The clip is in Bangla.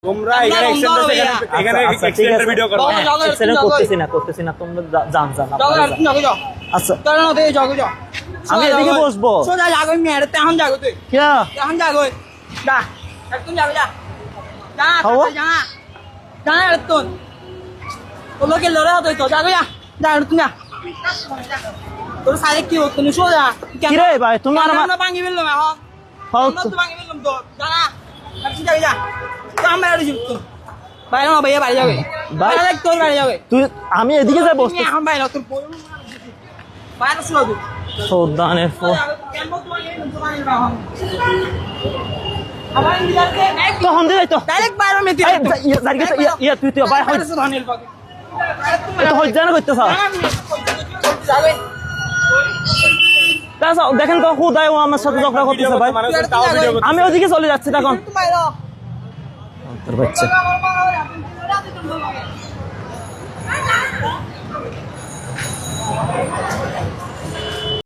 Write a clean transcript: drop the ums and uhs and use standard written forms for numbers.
তোমরা এখানে এক্সিডেন্টের ভিডিও করো। এক্সিডেন্ট করতেছি না তোমরা যান আচ্ছা আমি এদিকে বসবো সোজা যাগো মেরে তেহন যাগো তুই কিয়া তেহন যাগো যা একদম যাগো যা যা হাওয়া? যা একদম ওলো কে লড়া হতো তো যাগো যা যা একদম যা তোর সাইড কি হতো নি সোজা কি রে ভাই তুমি আর আমার না ভাঙি ফেললাম এখন হাও আমরা তো ভাঙি ফেললাম তো যা না একদম যাগো যা তো আমরা আর জিততো বাইরে না ভাইয়া বাড়ি যাবে ভাই- বাইরে তোর বাড়ি যাবে তুই আমি এদিকে যাই বসতে এখন বাইরে তোর বাইরে শুনো তুই সৌদানের ফো তখন দিই তো ডাইরেক্ট বাইরে মেতে এই ইয়া তুই ভাই হয় তো হয় জানা কইতেছ দেখেন তো খুদাই ও আমার সাথে ঝগড়া করতেছে ভাই তাও ভিডিও করো। আমি ওদিকে চলে যাচ্ছি তখন তোর বাচ্চা